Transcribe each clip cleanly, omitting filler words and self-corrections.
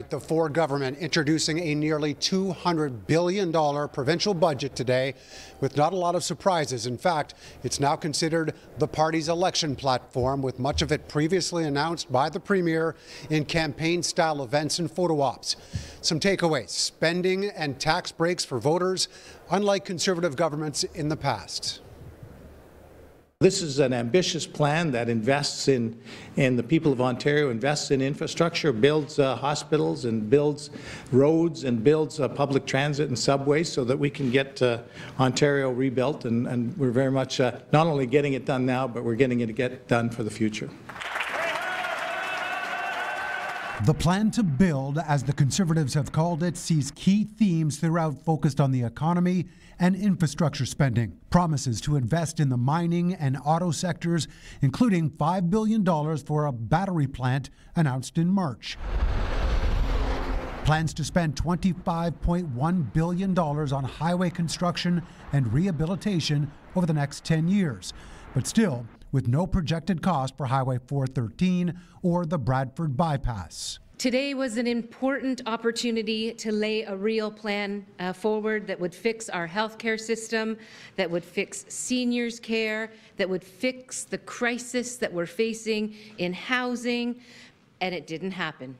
Right, the Ford government introducing a nearly $200 billion provincial budget today with not a lot of surprises. In fact, it's now considered the party's election platform, with much of it previously announced by the Premier in campaign-style events and photo ops. Some takeaways: spending and tax breaks for voters, unlike Conservative governments in the past. This is an ambitious plan that invests in the people of Ontario, invests in infrastructure, builds hospitals and builds roads and builds public transit and subways so that we can get Ontario rebuilt. And we're very much not only getting it done now, but we're getting it to get done for the future. The plan to build, as the Conservatives have called it, sees key themes throughout focused on the economy and infrastructure spending. Promises to invest in the mining and auto sectors, including $5 billion for a battery plant announced in March. Plans to spend $25.1 billion on highway construction and rehabilitation over the next 10 years. But still, with no projected cost for Highway 413 or the Bradford bypass. Today was an important opportunity to lay a real plan forward that would fix our healthcare system, that would fix seniors' care, that would fix the crisis that we're facing in housing, and it didn't happen.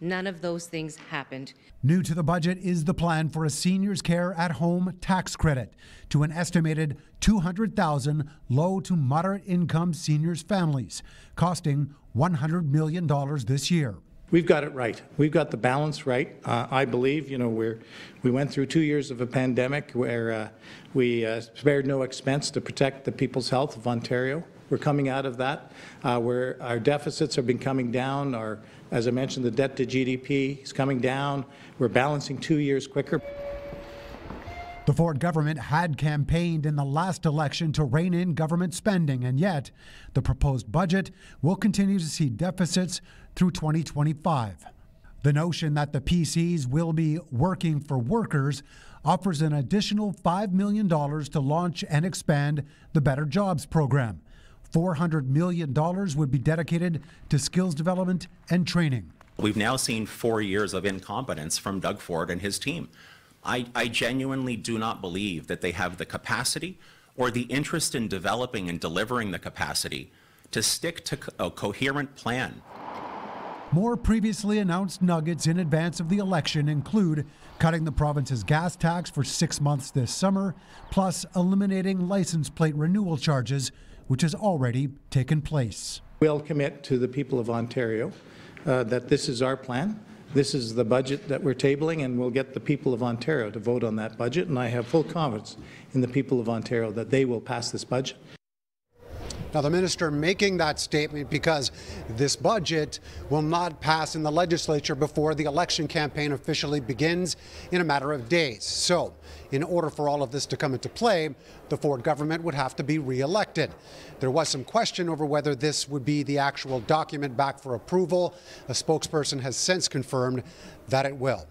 None of those things happened. New to the budget is the plan for a seniors' care at home tax credit to an estimated 200,000 low to moderate income seniors families, costing $100 million this year. We've got it right. We've got the balance right. I believe, we went through 2 years of a pandemic where we spared no expense to protect the people's health of Ontario. We're coming out of that, where our deficits have been coming down. As I mentioned, the debt to GDP is coming down. We're balancing 2 years quicker. The Ford government had campaigned in the last election to rein in government spending, and yet the proposed budget will continue to see deficits through 2025. The notion that the PCs will be working for workers offers an additional $5 million to launch and expand the Better Jobs program. $400 million would be dedicated to skills development and training. We've now seen 4 years of incompetence from Doug Ford and his team. I genuinely do not believe that they have the capacity or the interest in developing and delivering the capacity to stick to a coherent plan. More previously announced nuggets in advance of the election include cutting the province's gas tax for 6 months this summer, plus eliminating license plate renewal charges, which has already taken place. We'll commit to the people of Ontario that this is our plan. This is the budget that we're tabling, and we'll get the people of Ontario to vote on that budget. And I have full confidence in the people of Ontario that they will pass this budget. Now, the minister making that statement because this budget will not pass in the legislature before the election campaign officially begins in a matter of days. So, in order for all of this to come into play, the Ford government would have to be re-elected. There was some question over whether this would be the actual document back for approval. A spokesperson has since confirmed that it will.